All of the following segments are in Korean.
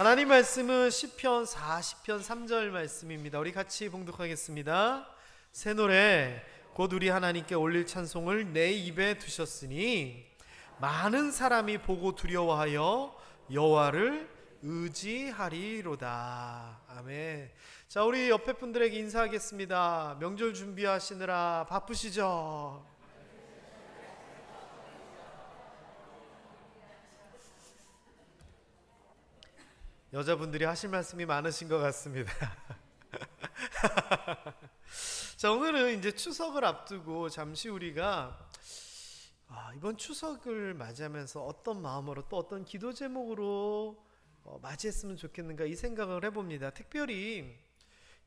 하나님 말씀은 시편 40편 3절 말씀입니다. 우리 같이 봉독하겠습니다. 새 노래 곧 우리 하나님께 올릴 찬송을 내 입에 두셨으니 많은 사람이 보고 두려워하여 여호와를 의지하리로다. 아멘. 자, 우리 옆에 분들에게 인사하겠습니다. 명절 준비하시느라 바쁘시죠? 여자분들이 하실 말씀이 많으신 것 같습니다. 자, 오늘은 이제 추석을 앞두고 잠시 우리가 이번 추석을 맞이하면서 어떤 마음으로 또 어떤 기도 제목으로 맞이했으면 좋겠는가 이 생각을 해봅니다. 특별히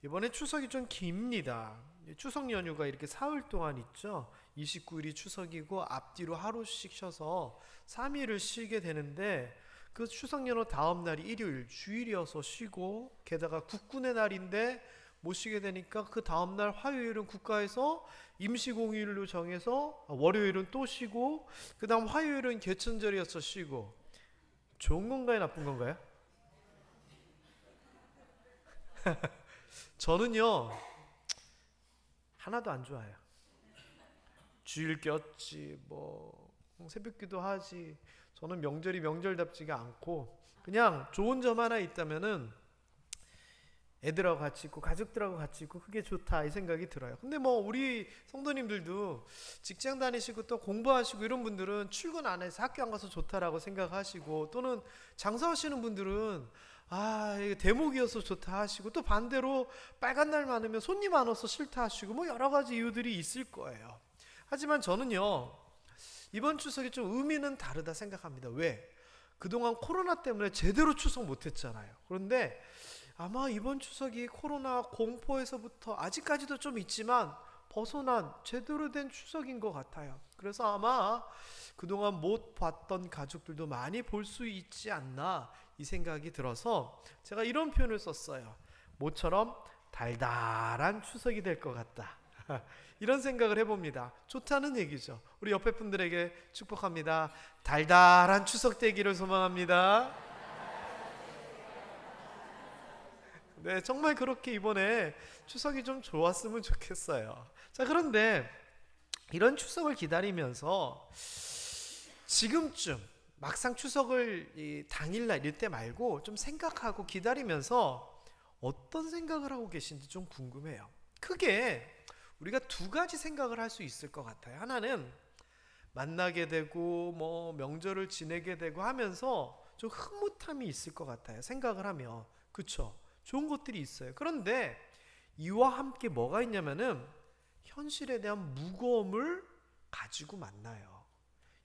이번에 추석이 좀 깁니다. 추석 연휴가 이렇게 사흘 동안 있죠. 29일이 추석이고 앞뒤로 하루씩 쉬어서 3일을 쉬게 되는데, 그 추석 연휴 다음 날이 일요일 주일이어서 쉬고, 게다가 국군의 날인데 못 쉬게 되니까 그 다음 날 화요일은 국가에서 임시공휴일로 정해서 월요일은 또 쉬고, 그 다음 화요일은 개천절이어서 쉬고. 좋은 건가요, 나쁜 건가요? 저는요 하나도 안 좋아요. 주일 꼈지 뭐 새벽기도 하지, 저는 명절이 명절답지가 않고, 그냥 좋은 점 하나 있다면은 애들하고 같이 있고 가족들하고 같이 있고 그게 좋다 이 생각이 들어요. 근데 뭐 우리 성도님들도 직장 다니시고 또 공부하시고 이런 분들은 출근 안 해서 학교 안 가서 좋다라고 생각하시고, 또는 장사하시는 분들은 이게 대목이어서 좋다 하시고, 또 반대로 빨간 날 많으면 손님 많아서 싫다 하시고, 뭐 여러 가지 이유들이 있을 거예요. 하지만 저는요 이번 추석이 좀 의미는 다르다 생각합니다. 왜? 그동안 코로나 때문에 제대로 추석 못했잖아요. 그런데 아마 이번 추석이 코로나 공포에서부터 아직까지도 좀 있지만 벗어난 제대로 된 추석인 것 같아요. 그래서 아마 그동안 못 봤던 가족들도 많이 볼 수 있지 않나 이 생각이 들어서 제가 이런 표현을 썼어요. 모처럼 달달한 추석이 될 것 같다. 이런 생각을 해봅니다. 좋다는 얘기죠. 우리 옆에 분들에게 축복합니다. 달달한 추석 되기를 소망합니다. 네, 정말 그렇게 이번에 추석이 좀 좋았으면 좋겠어요. 자, 그런데 이런 추석을 기다리면서 지금쯤 막상 추석을 당일날 이럴 때 말고 좀 생각하고 기다리면서 어떤 생각을 하고 계신지 좀 궁금해요. 크게 우리가 두 가지 생각을 할 수 있을 것 같아요. 하나는 만나게 되고 뭐 명절을 지내게 되고 하면서 좀 흐뭇함이 있을 것 같아요. 생각을 하면. 그쵸? 좋은 것들이 있어요. 그런데 이와 함께 뭐가 있냐면은 현실에 대한 무거움을 가지고 만나요.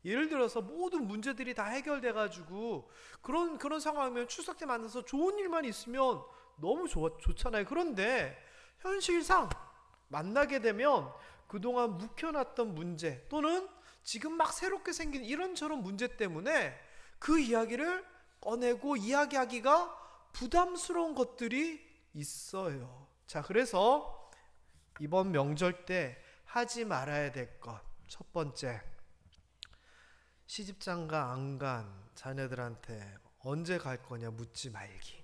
예를 들어서 모든 문제들이 다 해결돼 가지고 그런 상황이면 추석 때 만나서 좋은 일만 있으면 너무 좋잖아요. 그런데 현실상 만나게 되면 그동안 묵혀놨던 문제, 또는 지금 막 새롭게 생긴 이런저런 문제 때문에 그 이야기를 꺼내고 이야기하기가 부담스러운 것들이 있어요. 자, 그래서 이번 명절 때 하지 말아야 될 것, 첫 번째, 시집장가 안 간 자녀들한테 언제 갈 거냐 묻지 말기.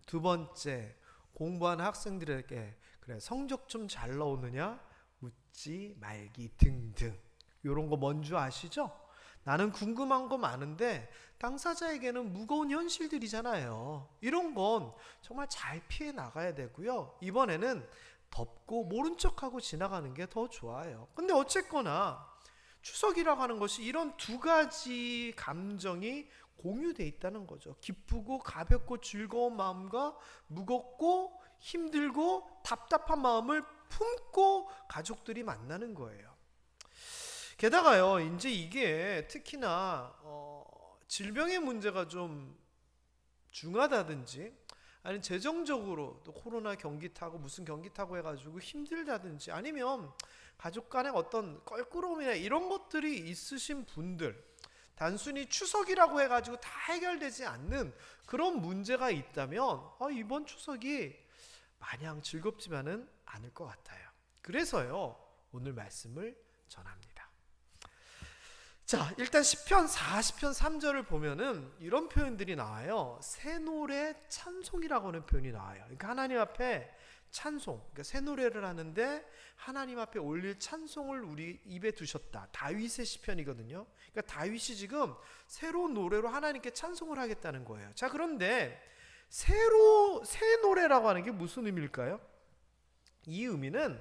두 번째, 공부하는 학생들에게 그래 성적 좀 잘 나오느냐 묻지 말기 등등. 요런 거 뭔지 아시죠? 나는 궁금한 거 많은데 당사자에게는 무거운 현실들이잖아요. 이런 건 정말 잘 피해 나가야 되고요. 이번에는 덮고 모른 척하고 지나가는 게 더 좋아요. 근데 어쨌거나 추석이라고 하는 것이 이런 두 가지 감정이 공유되어 있다는 거죠. 기쁘고 가볍고 즐거운 마음과 무겁고 힘들고 답답한 마음을 품고 가족들이 만나는 거예요. 게다가요, 이제 이게 특히나 질병의 문제가 좀 중하다든지, 아니 재정적으로 또 코로나 경기 타고 무슨 경기 타고 해가지고 힘들다든지, 아니면 가족 간의 어떤 껄끄러움이나 이런 것들이 있으신 분들, 단순히 추석이라고 해가지고 다 해결되지 않는 그런 문제가 있다면 이번 추석이 마냥 즐겁지만은 않을 것 같아요. 그래서요 오늘 말씀을 전합니다. 자, 일단 시편 40편 3절을 보면은 이런 표현들이 나와요. 새 노래 찬송이라고 하는 표현이 나와요. 그러니까 하나님 앞에 찬송, 그러니까 새 노래를 하는데 하나님 앞에 올릴 찬송을 우리 입에 두셨다. 다윗의 시편이거든요. 그러니까 다윗이 지금 새로운 노래로 하나님께 찬송을 하겠다는 거예요. 자, 그런데 새 노래라고 하는 게 무슨 의미일까요? 이 의미는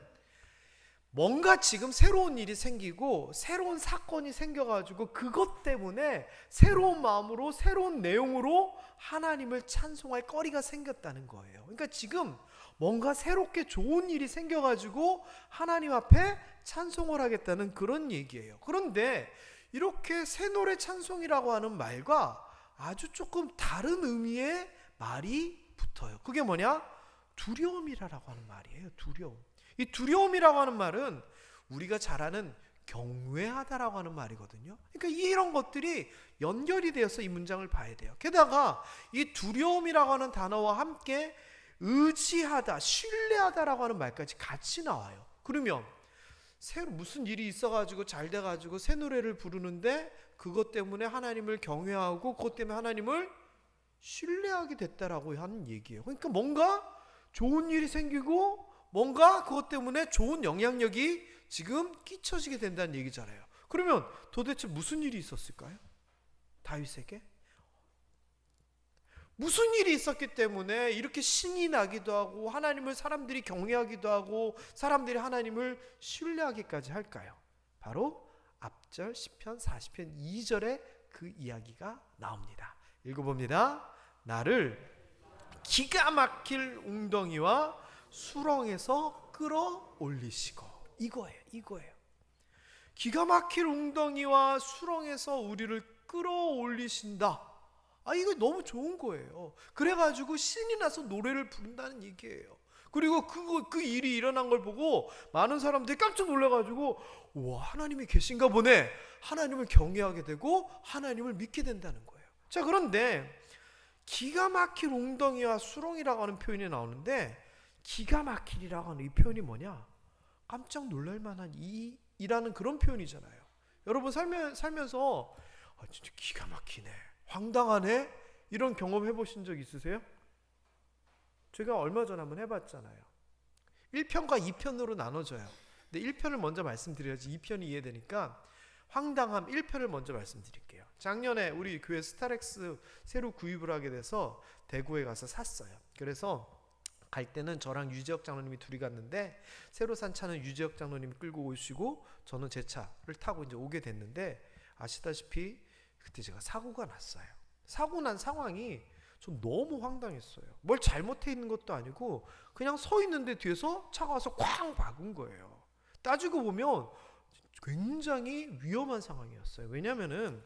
뭔가 지금 새로운 일이 생기고 새로운 사건이 생겨가지고 그것 때문에 새로운 마음으로 새로운 내용으로 하나님을 찬송할 거리가 생겼다는 거예요. 그러니까 지금 뭔가 새롭게 좋은 일이 생겨가지고 하나님 앞에 찬송을 하겠다는 그런 얘기예요. 그런데 이렇게 새 노래 찬송이라고 하는 말과 아주 조금 다른 의미의 말이 붙어요. 그게 뭐냐? 두려움이라고 하는 말이에요. 두려움. 이 두려움이라고 하는 말은 우리가 잘 아는 경외하다라고 하는 말이거든요. 그러니까 이런 것들이 연결이 되어서 이 문장을 봐야 돼요. 게다가 이 두려움이라고 하는 단어와 함께 의지하다, 신뢰하다라고 하는 말까지 같이 나와요. 그러면 무슨 일이 있어가지고 잘 돼가지고 새 노래를 부르는데 그것 때문에 하나님을 경외하고 그것 때문에 하나님을 신뢰하게 됐다라고 하는 얘기예요. 그러니까 뭔가 좋은 일이 생기고 뭔가 그것 때문에 좋은 영향력이 지금 끼쳐지게 된다는 얘기잖아요. 그러면 도대체 무슨 일이 있었을까요? 다윗에게? 무슨 일이 있었기 때문에 이렇게 신이 나기도 하고 하나님을 사람들이 경외하기도 하고 사람들이 하나님을 신뢰하기까지 할까요? 바로 앞절 시편 40편 2절에 그 이야기가 나옵니다. 읽어봅니다. 나를 기가 막힐 웅덩이와 수렁에서 끌어올리시고. 이거예요. 기가 막힐 웅덩이와 수렁에서 우리를 끌어올리신다. 이거 너무 좋은 거예요. 그래가지고 신이 나서 노래를 부른다는 얘기예요. 그리고 그 일이 일어난 걸 보고 많은 사람들이 깜짝 놀라가지고 와, 하나님이 계신가 보네. 하나님을 경외하게 되고 하나님을 믿게 된다는 거예요. 자, 그런데 기가 막힐 웅덩이와 수렁이라고 하는 표현이 나오는데 기가 막힐이라고 하는 이 표현이 뭐냐? 깜짝 놀랄 만한 이라는 그런 표현이잖아요. 여러분 살면서 진짜 기가 막히네, 황당하네, 이런 경험 해보신 적 있으세요? 제가 얼마 전에 한번 해봤잖아요. 1편과 2편으로 나눠져요. 근데 1편을 먼저 말씀드려야지 2편이 이해되니까 황당함 1편을 먼저 말씀드릴게요. 작년에 우리 교회 스타렉스 새로 구입을 하게 돼서 대구에 가서 샀어요. 그래서 갈 때는 저랑 유재혁 장로님이 둘이 갔는데 새로 산 차는 유재혁 장로님이 끌고 오시고 저는 제 차를 타고 이제 오게 됐는데 아시다시피 그때 제가 사고가 났어요. 사고 난 상황이 좀 너무 황당했어요. 뭘 잘못해 있는 것도 아니고 그냥 서 있는데 뒤에서 차가 와서 쾅 박은 거예요. 따지고 보면 굉장히 위험한 상황이었어요. 왜냐면은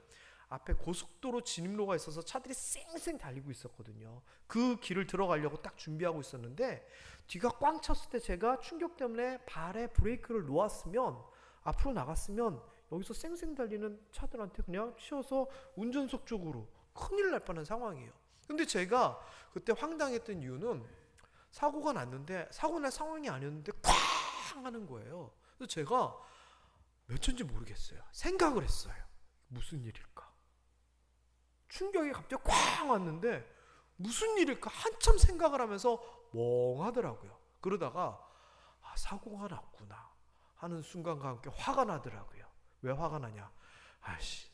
앞에 고속도로 진입로가 있어서 차들이 쌩쌩 달리고 있었거든요. 그 길을 들어가려고 딱 준비하고 있었는데 뒤가 꽝 쳤을 때 제가 충격 때문에 발에 브레이크를 놓았으면 앞으로 나갔으면 여기서 쌩쌩 달리는 차들한테 그냥 치여서 운전석 쪽으로 큰일 날 뻔한 상황이에요. 근데 제가 그때 황당했던 이유는 사고가 났는데 사고 날 상황이 아니었는데 쾅 하는 거예요. 그래서 제가 몇 초인지 모르겠어요. 생각을 했어요. 무슨 일일까? 충격이 갑자기 쾅 왔는데 무슨 일일까? 한참 생각을 하면서 멍하더라고요. 그러다가 사고가 났구나 하는 순간과 함께 화가 나더라고요. 왜 화가 나냐?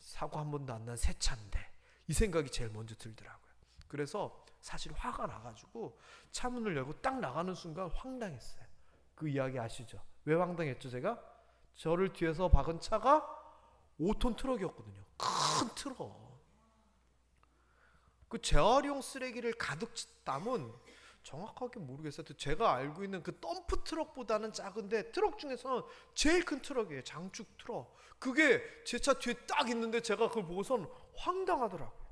사고 한 번도 안 난 새 차인데, 이 생각이 제일 먼저 들더라고요. 그래서 사실 화가 나가지고 차 문을 열고 딱 나가는 순간 황당했어요. 그 이야기 아시죠? 왜 황당했죠? 제가 저를 뒤에서 박은 차가 5톤 트럭이었거든요. 큰 트럭. 그 재활용 쓰레기를 가득 담은, 정확하게 모르겠어요. 제가 알고 있는 그 덤프 트럭보다는 작은데 트럭 중에서는 제일 큰 트럭이에요. 장축 트럭. 그게 제 차 뒤에 딱 있는데 제가 그걸 보고선 황당하더라고요.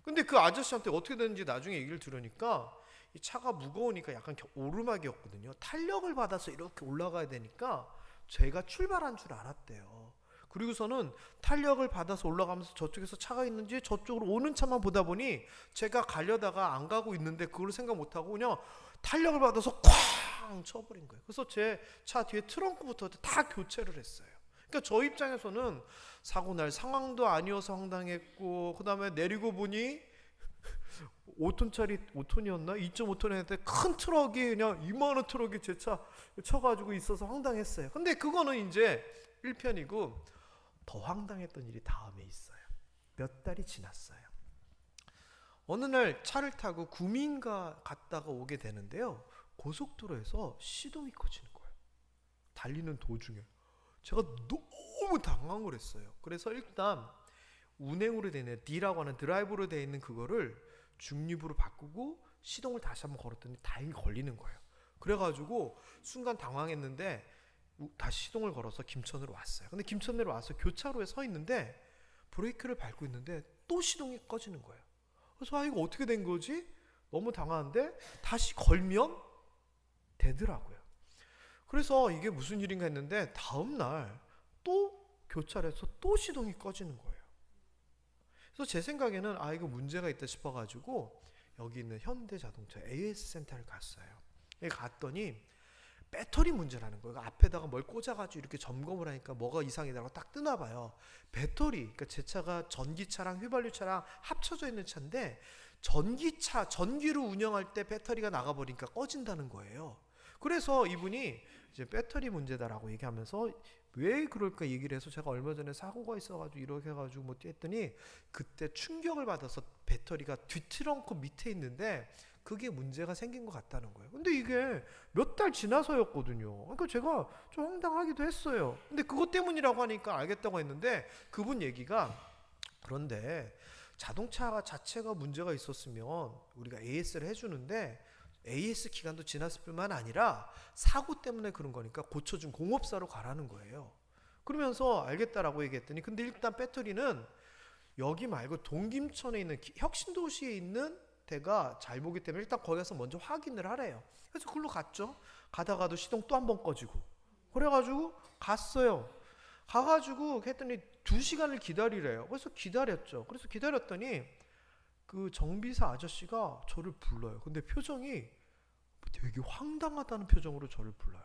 근데 그 아저씨한테 어떻게 됐는지 나중에 얘기를 들으니까 이 차가 무거우니까 약간 오르막이었거든요. 탄력을 받아서 이렇게 올라가야 되니까 제가 출발한 줄 알았대요. 그리고서는 탄력을 받아서 올라가면서 저쪽에서 차가 있는지 저쪽으로 오는 차만 보다 보니 제가 가려다가 안 가고 있는데 그걸 생각 못하고 그냥 탄력을 받아서 쾅 쳐버린 거예요. 그래서 제 차 뒤에 트렁크부터 다 교체를 했어요. 그러니까 저 입장에서는 사고 날 상황도 아니어서 황당했고, 그 다음에 내리고 보니 5톤짜리 5톤이었나? 2.5톤이었는데 큰 트럭이 그냥 이만한 트럭이 제 차 쳐가지고 있어서 황당했어요. 근데 그거는 이제 1편이고 더 황당했던 일이 다음에 있어요. 몇 달이 지났어요. 어느 날 차를 타고 구민가 갔다가 오게 되는데요. 고속도로에서 시동이 꺼지는 거예요. 달리는 도중에. 제가 너무 당황을 했어요. 그래서 일단 운행으로 되어 있는 D라고 하는 드라이브로 되어 있는 그거를 중립으로 바꾸고 시동을 다시 한번 걸었더니 다행히 걸리는 거예요. 그래가지고 순간 당황했는데 다시 시동을 걸어서 김천으로 왔어요. 근데 김천으로 와서 교차로에 서 있는데 브레이크를 밟고 있는데 또 시동이 꺼지는 거예요. 그래서 이거 어떻게 된 거지? 너무 당황한데 다시 걸면 되더라고요. 그래서 이게 무슨 일인가 했는데 다음날 또 교차로에서 또 시동이 꺼지는 거예요. 그래서 제 생각에는 이거 문제가 있다 싶어가지고 여기 있는 현대자동차 AS 센터를 갔어요. 갔더니 배터리 문제라는 거예요. 앞에다가 뭘 꽂아가지고 이렇게 점검을 하니까 뭐가 이상이라고 딱 뜨나 봐요. 배터리, 그러니까 제 차가 전기차랑 휘발유차랑 합쳐져 있는 차인데 전기차, 전기로 운영할 때 배터리가 나가버리니까 꺼진다는 거예요. 그래서 이분이 이제 배터리 문제다라고 얘기하면서 왜 그럴까 얘기를 해서 제가 얼마 전에 사고가 있어가지고 이렇게 해가지고 뭐 했더니 그때 충격을 받아서 배터리가 뒷트렁크 밑에 있는데 그게 문제가 생긴 것 같다는 거예요. 근데 이게 몇 달 지나서였거든요. 그러니까 제가 좀 황당하기도 했어요. 근데 그것 때문이라고 하니까 알겠다고 했는데 그분 얘기가 그런데 자동차 자체가 문제가 있었으면 우리가 AS를 해주는데 AS 기간도 지났을 뿐만 아니라 사고 때문에 그런 거니까 고쳐준 공업사로 가라는 거예요. 그러면서 알겠다라고 얘기했더니 근데 일단 배터리는 여기 말고 동김천에 있는 혁신도시에 있는 데가 잘 보기 때문에 일단 거기 가서 먼저 확인을 하래요. 그래서 그걸로 갔죠. 가다가도 시동 또 한 번 꺼지고 그래가지고 갔어요. 가가지고 했더니 2시간을 기다리래요. 그래서 기다렸죠. 그래서 기다렸더니 그 정비사 아저씨가 저를 불러요. 근데 표정이 되게 황당하다는 표정으로 저를 불러요.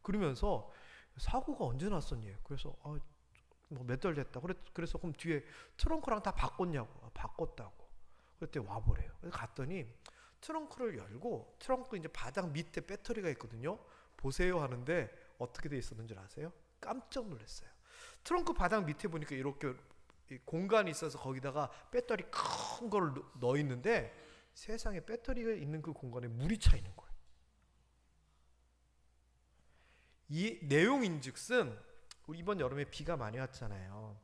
그러면서 사고가 언제 났었니? 그래서 뭐 몇 달 됐다. 그래서 그럼 뒤에 트렁크랑 다 바꿨냐고. 바꿨다고. 그때 와보래요. 그래서 갔더니 트렁크를 열고 트렁크 이제 바닥 밑에 배터리가 있거든요. 보세요 하는데 어떻게 돼 있었는지 아세요? 깜짝 놀랐어요. 트렁크 바닥 밑에 보니까 이렇게 공간이 있어서 거기다가 배터리 큰 거를 넣어 있는데 세상에 배터리가 있는 그 공간에 물이 차 있는 거예요. 이 내용인즉슨 우리 이번 여름에 비가 많이 왔잖아요.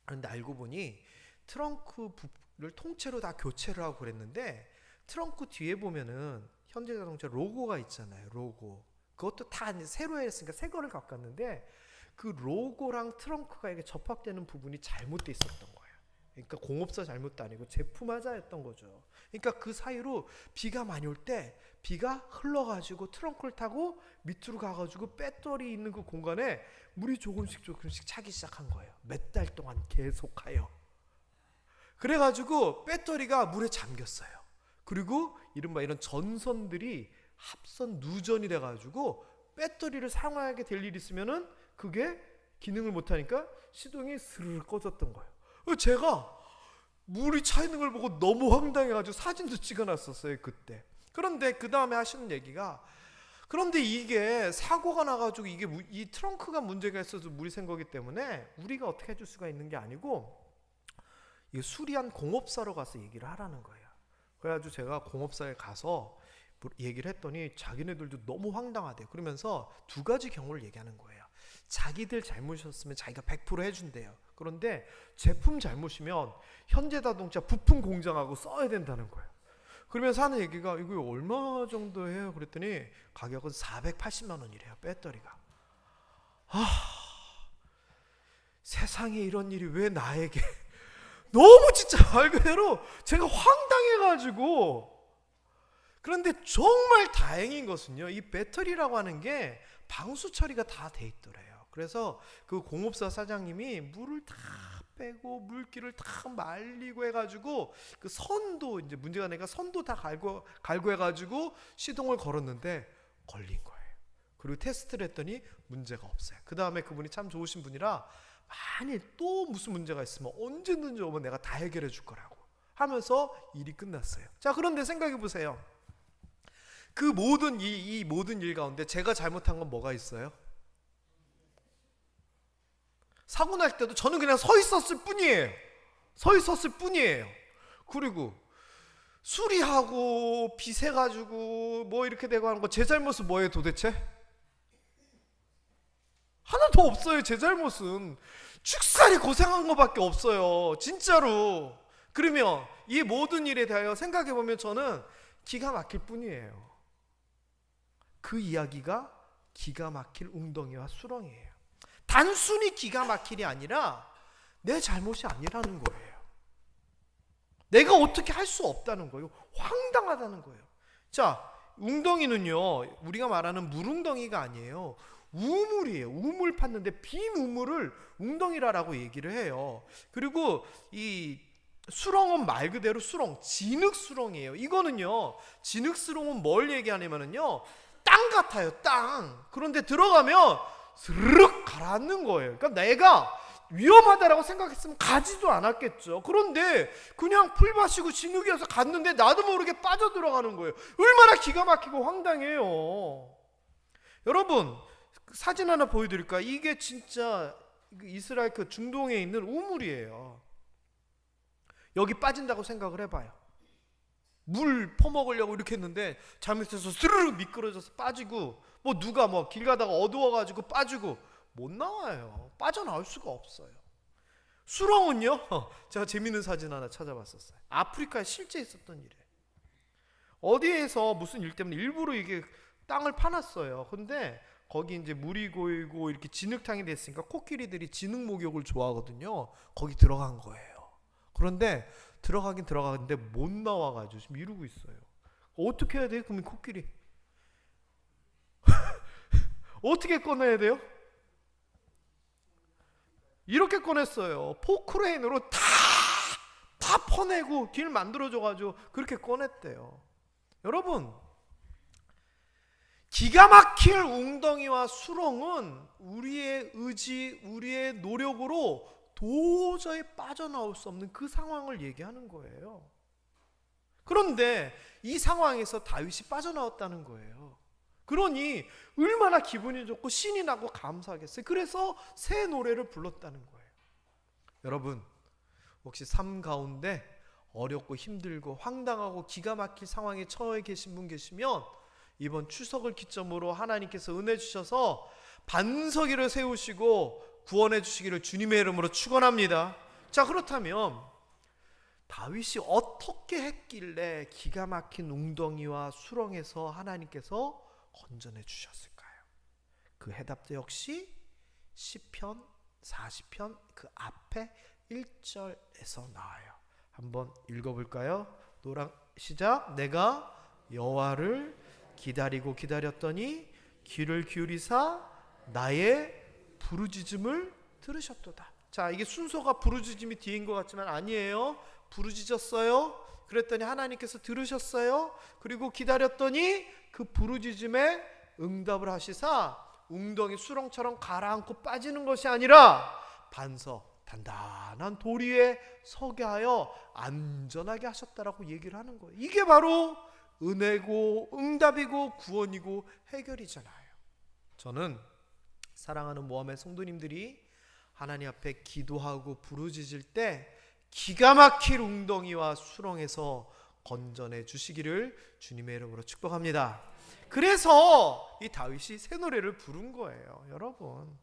그런데 알고 보니 트렁크를 통째로 다 교체를 하고 그랬는데 트렁크 뒤에 보면은 현대자동차 로고가 있잖아요. 로고. 그것도 다 새로 했으니까 새 거를 갖고 왔는데 그 로고랑 트렁크가 이게 접합되는 부분이 잘못돼 있었던 거예요. 그러니까 공업사 잘못도 아니고 제품하자였던 거죠. 그러니까 그 사이로 비가 많이 올 때 비가 흘러가지고 트렁크를 타고 밑으로 가가지고 배터리 있는 그 공간에 물이 조금씩 차기 시작한 거예요. 몇 달 동안 계속하여. 그래가지고 배터리가 물에 잠겼어요. 그리고 이른바 이런 전선들이 합선 누전이 돼가지고 배터리를 사용하게 될 일이 있으면은 그게 기능을 못하니까 시동이 스르르 꺼졌던 거예요. 제가 물이 차 있는 걸 보고 너무 황당해가지고 사진도 찍어놨었어요 그때. 그런데 그 다음에 하시는 얘기가 그런데 이게 사고가 나가지고 이게 이 트렁크가 문제가 있어서 물이 샌 거기 때문에 우리가 어떻게 해줄 수가 있는 게 아니고 이게 수리한 공업사로 가서 얘기를 하라는 거예요. 그래가지고 제가 공업사에 가서 얘기를 했더니 자기네들도 너무 황당하대요. 그러면서 두 가지 경우를 얘기하는 거예요. 자기들 잘못이었으면 자기가 100% 해준대요. 그런데 제품 잘못이면 현대자동차 부품 공장하고 써야 된다는 거예요. 그러면서 하는 얘기가 이거 얼마 정도 해요? 그랬더니 가격은 480만 원이래요. 배터리가. 세상에 이런 일이 왜 나에게 너무 진짜 말 그대로 제가 황당해가지고. 그런데 정말 다행인 것은요, 이 배터리라고 하는 게 방수 처리가 다 돼 있더래요. 그래서 그 공업사 사장님이 물을 다 빼고 물기를 다 말리고 해가지고 그 선도 이제 문제가 되니까 선도 다 갈고 해가지고 시동을 걸었는데 걸린 거예요. 그리고 테스트를 했더니 문제가 없어요. 그 다음에 그분이 참 좋으신 분이라 만일 또 무슨 문제가 있으면 언제든지 오면 내가 다 해결해 줄 거라고 하면서 일이 끝났어요. 자, 그런데 생각해 보세요. 그 모든 이 모든 일 가운데 제가 잘못한 건 뭐가 있어요? 사고 날 때도 저는 그냥 서 있었을 뿐이에요. 서 있었을 뿐이에요. 그리고 수리하고 빚해가지고 뭐 이렇게 되고 하는 거 제 잘못은 뭐예요 도대체? 하나도 없어요. 제 잘못은 죽살이 고생한 것밖에 없어요. 진짜로. 그러면 이 모든 일에 대하여 생각해보면 저는 기가 막힐 뿐이에요. 그 이야기가 기가 막힐 웅덩이와 수렁이에요. 단순히 기가 막힐이 아니라 내 잘못이 아니라는 거예요. 내가 어떻게 할 수 없다는 거예요. 황당하다는 거예요. 자, 웅덩이는요 우리가 말하는 물웅덩이가 아니에요. 우물이에요. 우물 팠는데 빈 우물을 웅덩이라고 얘기를 해요. 그리고 이 수렁은 말 그대로 수렁, 진흙 수렁이에요. 이거는요 진흙 수렁은 뭘 얘기하냐면요 땅 같아요. 땅. 그런데 들어가면 스르륵 가라앉는 거예요. 그러니까 내가 위험하다라고 생각했으면 가지도 않았겠죠. 그런데 그냥 풀 마시고 진흙이어서 갔는데 나도 모르게 빠져 들어가는 거예요. 얼마나 기가 막히고 황당해요. 여러분 사진 하나 보여드릴까요? 이게 진짜 이스라엘 그 중동에 있는 우물이에요. 여기 빠진다고 생각을 해봐요. 물 퍼먹으려고 이렇게 했는데 잘못해서 스르륵 미끄러져서 빠지고 뭐 누가 뭐 길 가다가 어두워가지고 빠지고 못 나와요. 빠져나올 수가 없어요. 수렁은요 제가 재밌는 사진 하나 찾아봤었어요. 아프리카에 실제 있었던 일이에요. 어디에서 무슨 일 때문에 일부러 이게 땅을 파놨어요. 근데 거기 이제 물이 고이고 이렇게 진흙탕이 됐으니까 코끼리들이 진흙 목욕을 좋아하거든요. 거기 들어간 거예요. 그런데 들어가긴 들어가는데 못 나와가지고 지금 이러고 있어요. 어떻게 해야 돼요? 그러면 코끼리 어떻게 꺼내야 돼요? 이렇게 꺼냈어요. 포크레인으로 다 퍼내고 길 만들어줘가지고 그렇게 꺼냈대요. 여러분 기가 막힐 웅덩이와 수렁은 우리의 의지, 우리의 노력으로 도저히 빠져나올 수 없는 그 상황을 얘기하는 거예요. 그런데 이 상황에서 다윗이 빠져나왔다는 거예요. 그러니 얼마나 기분이 좋고 신이 나고 감사하겠어요. 그래서 새 노래를 불렀다는 거예요. 여러분 혹시 삶 가운데 어렵고 힘들고 황당하고 기가 막힐 상황에 처해 계신 분 계시면 이번 추석을 기점으로 하나님께서 은혜 주셔서 반석이를 세우시고 구원해 주시기를 주님의 이름으로 축원합니다. 자, 그렇다면 다윗이 어떻게 했길래 기가 막힌 웅덩이와 수렁에서 하나님께서 건져내 주셨을까요? 그 해답도 역시 시편 40편 그 앞에 1절에서 나와요. 한번 읽어볼까요? 노랑 시작. 내가 여호와를 기다리고 기다렸더니 귀를 기울이사 나의 부르짖음을 들으셨도다. 자, 이게 순서가 부르짖음이 뒤인 것 같지만 아니에요. 부르짖었어요. 그랬더니 하나님께서 들으셨어요. 그리고 기다렸더니 그 부르짖음에 응답을 하시사 웅덩이 수렁처럼 가라앉고 빠지는 것이 아니라 반석 단단한 돌 위에 서게 하여 안전하게 하셨다라고 얘기를 하는 거예요. 이게 바로 은혜고 응답이고 구원이고 해결이잖아요. 저는 사랑하는 모함의 성도님들이 하나님 앞에 기도하고 부르짖을 때 기가 막힐 웅덩이와 수렁에서 건져내 주시기를 주님의 이름으로 축복합니다. 그래서 이 다윗이 새 노래를 부른 거예요. 여러분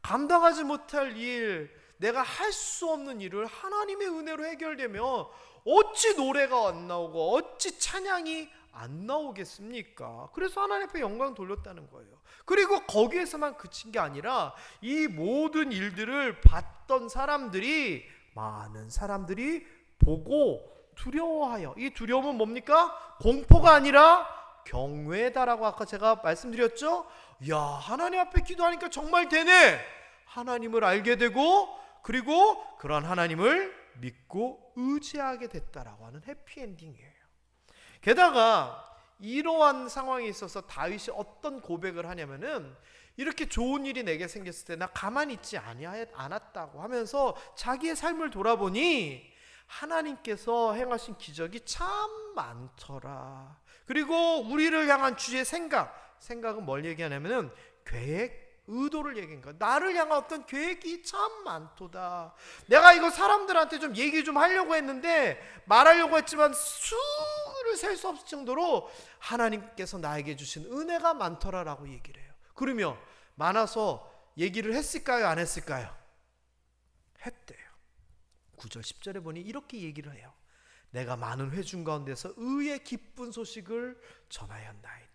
감당하지 못할 일, 내가 할 수 없는 일을 하나님의 은혜로 해결되면 어찌 노래가 안 나오고 어찌 찬양이 안 나오겠습니까? 그래서 하나님 앞에 영광 돌렸다는 거예요. 그리고 거기에서만 그친 게 아니라 이 모든 일들을 봤던 사람들이, 많은 사람들이 보고 두려워하여, 이 두려움은 뭡니까? 공포가 아니라 경외다라고 아까 제가 말씀드렸죠. 야, 하나님 앞에 기도하니까 정말 되네. 하나님을 알게 되고 그리고 그런 하나님을 믿고 의지하게 됐다라고 하는 해피엔딩이에요. 게다가 이러한 상황에 있어서 다윗이 어떤 고백을 하냐면은 이렇게 좋은 일이 내게 생겼을 때 나 가만히 있지 않았다고 하면서 자기의 삶을 돌아보니 하나님께서 행하신 기적이 참 많더라. 그리고 우리를 향한 주의 생각은 뭘 얘기하냐면은 계획, 의도를 얘기한 거야. 나를 향한 어떤 계획이 참 많도다. 내가 이거 사람들한테 좀 얘기 좀 하려고 했는데 말하려고 했지만 수를 셀 수 없을 정도로 하나님께서 나에게 주신 은혜가 많더라라고 얘기를 해요. 그러면 많아서 얘기를 했을까요? 안 했을까요? 했대요. 9절 10절에 보니 이렇게 얘기를 해요. 내가 많은 회중 가운데서 의의 기쁜 소식을 전하였나이다.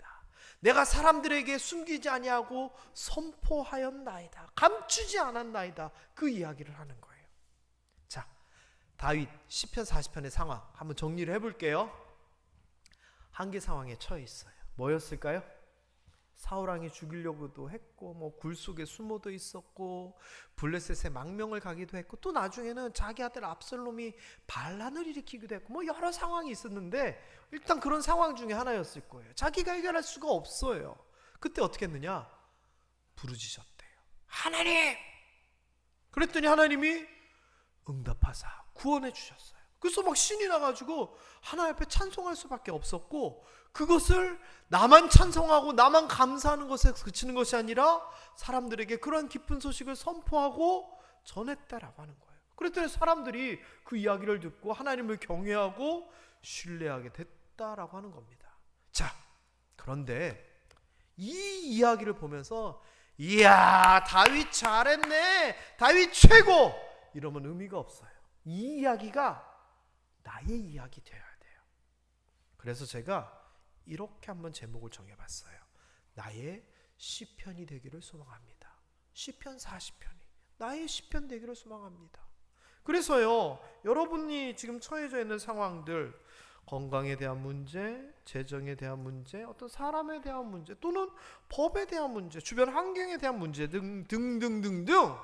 내가 사람들에게 숨기지 아니하고 선포하였나이다. 감추지 않았나이다. 그 이야기를 하는 거예요. 자, 다윗 시편 40편의 상황 한번 정리를 해볼게요. 한계 상황에 처해 있어요. 뭐였을까요? 사울왕이 죽이려고도 했고 뭐 굴 속에 숨어도 있었고 블레셋에 망명을 가기도 했고 또 나중에는 자기 아들 압살롬이 반란을 일으키기도 했고 뭐 여러 상황이 있었는데 일단 그런 상황 중에 하나였을 거예요. 자기가 해결할 수가 없어요. 그때 어떻게 했느냐? 부르짖었대요. 하나님! 그랬더니 하나님이 응답하사 구원해 주셨어요. 그래서 막 신이 나가지고 하나님 앞에 찬송할 수밖에 없었고 그것을 나만 찬송하고 나만 감사하는 것에 그치는 것이 아니라 사람들에게 그런 기쁜 소식을 선포하고 전했다라고 하는 거예요. 그랬더니 사람들이 그 이야기를 듣고 하나님을 경외하고 신뢰하게 됐다라고 하는 겁니다. 자, 그런데 이 이야기를 보면서 이야 다윗 잘했네, 다윗 최고 이러면 의미가 없어요. 이 이야기가 나의 이야기 되어야 돼요. 그래서 제가 이렇게 한번 제목을 정해봤어요. 나의 시편이 되기를 소망합니다. 시편 40편이 나의 시편 되기를 소망합니다. 그래서요, 여러분이 지금 처해져 있는 상황들, 건강에 대한 문제, 재정에 대한 문제, 어떤 사람에 대한 문제, 또는 법에 대한 문제, 주변 환경에 대한 문제 등등등등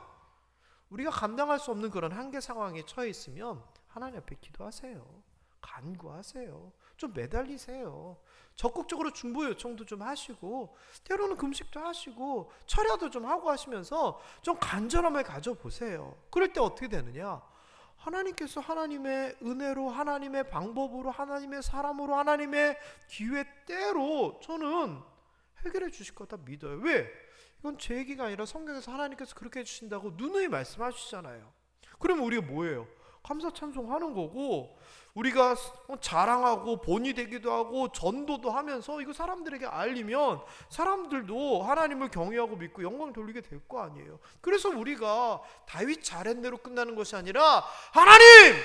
우리가 감당할 수 없는 그런 한계 상황에 처해 있으면 하나님 앞에 기도하세요. 간구하세요. 좀 매달리세요. 적극적으로 중보 요청도 좀 하시고 때로는 금식도 하시고 철야도 좀 하고 하시면서 좀 간절함을 가져보세요. 그럴 때 어떻게 되느냐? 하나님께서 하나님의 은혜로, 하나님의 방법으로, 하나님의 사람으로, 하나님의 기회 때로 저는 해결해 주실 거다 믿어요. 왜? 이건 제 얘기가 아니라 성경에서 하나님께서 그렇게 해주신다고 누누이 말씀하시잖아요. 그러면 우리가 뭐예요? 감사 찬송하는 거고 우리가 자랑하고 본이 되기도 하고 전도도 하면서 이거 사람들에게 알리면 사람들도 하나님을 경외하고 믿고 영광 돌리게 될 거 아니에요. 그래서 우리가 다윗 잘했네로 끝나는 것이 아니라 하나님!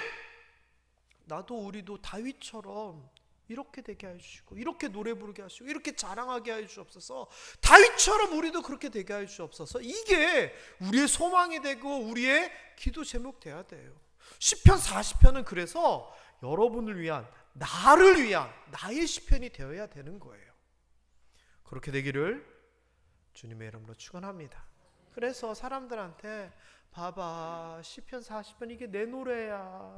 나도 우리도 다윗처럼 이렇게 되게 해주시고 이렇게 노래 부르게 하시고 이렇게 자랑하게 해주옵소서. 다윗처럼 우리도 그렇게 되게 해주옵소서. 이게 우리의 소망이 되고 우리의 기도 제목 돼야 돼요. 시편 40편은 그래서 여러분을 위한, 나를 위한 나의 시편이 되어야 되는 거예요. 그렇게 되기를 주님의 이름으로 축원합니다. 그래서 사람들한테 봐봐 시편 40편 이게 내 노래야,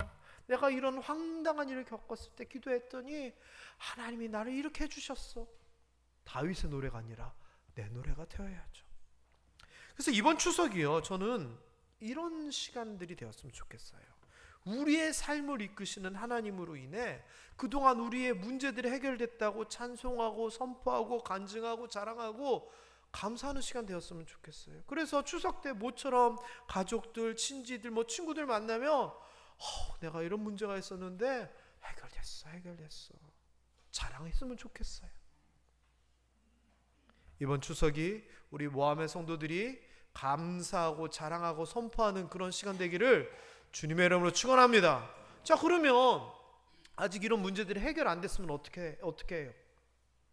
내가 이런 황당한 일을 겪었을 때 기도했더니 하나님이 나를 이렇게 해주셨어. 다윗의 노래가 아니라 내 노래가 되어야죠. 그래서 이번 추석이요, 저는 이런 시간들이 되었으면 좋겠어요. 우리의 삶을 이끄시는 하나님으로 인해 그동안 우리의 문제들이 해결됐다고 찬송하고 선포하고 간증하고 자랑하고 감사하는 시간 되었으면 좋겠어요. 그래서 추석 때 모처럼 가족들, 친지들, 친구들 만나면 내가 이런 문제가 있었는데 해결됐어. 자랑했으면 좋겠어요. 이번 추석이 우리 모함의 성도들이 감사하고 자랑하고 선포하는 그런 시간 되기를 주님의 이름으로 축원합니다. 자, 그러면 아직 이런 문제들이 해결 안 됐으면 어떻게 해요?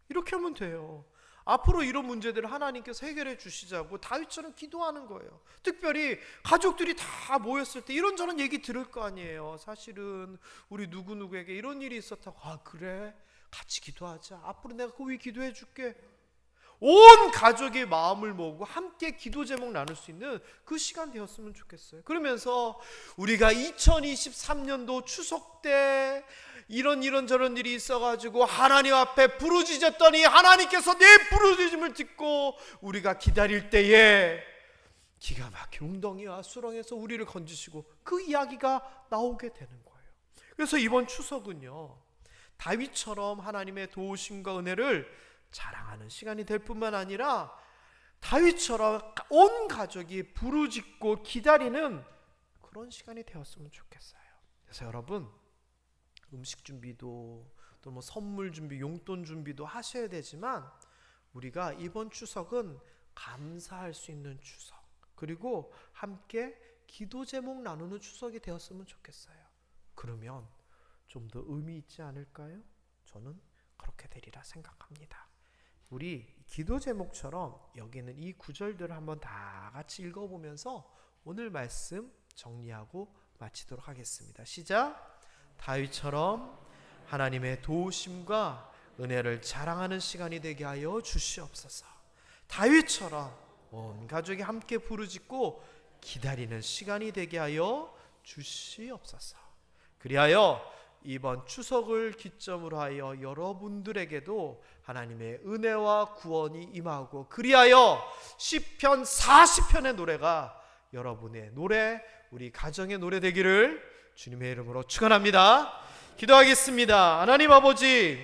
이렇게 하면 돼요. 앞으로 이런 문제들을 하나님께서 해결해 주시자고 다윗처럼 기도하는 거예요. 특별히 가족들이 다 모였을 때 이런저런 얘기 들을 거 아니에요. 사실은 우리 누구누구에게 이런 일이 있었다고. 아 그래? 같이 기도하자. 앞으로 내가 그 위해 기도해 줄게. 온 가족의 마음을 모으고 함께 기도 제목 나눌 수 있는 그 시간 되었으면 좋겠어요. 그러면서 우리가 2023년도 추석 때 이런저런 일이 있어가지고 하나님 앞에 부르짖었더니 하나님께서 내 부르짖음을 듣고 우리가 기다릴 때에 기가 막힌 웅덩이와 수렁에서 우리를 건지시고 그 이야기가 나오게 되는 거예요. 그래서 이번 추석은요, 다윗처럼 하나님의 도우심과 은혜를 자랑하는 시간이 될 뿐만 아니라 다윗처럼 온 가족이 부르짖고 기다리는 그런 시간이 되었으면 좋겠어요. 그래서 여러분, 음식 준비도 또 뭐 선물 준비, 용돈 준비도 하셔야 되지만 우리가 이번 추석은 감사할 수 있는 추석, 그리고 함께 기도 제목 나누는 추석이 되었으면 좋겠어요. 그러면 좀 더 의미 있지 않을까요? 저는 그렇게 되리라 생각합니다. 우리 기도 제목처럼 여기는 이 구절들을 한번 다 같이 읽어보면서 오늘 말씀 정리하고 마치도록 하겠습니다. 시작. 다윗처럼 하나님의 도우심과 은혜를 자랑하는 시간이 되게 하여 주시옵소서. 다윗처럼 온 가족이 함께 부르짖고 기다리는 시간이 되게 하여 주시옵소서. 그리하여 이번 추석을 기점으로 하여 여러분들에게도 하나님의 은혜와 구원이 임하고, 그리하여 시편 40편의 노래가 여러분의 노래, 우리 가정의 노래 되기를 주님의 이름으로 축원합니다. 기도하겠습니다. 하나님 아버지,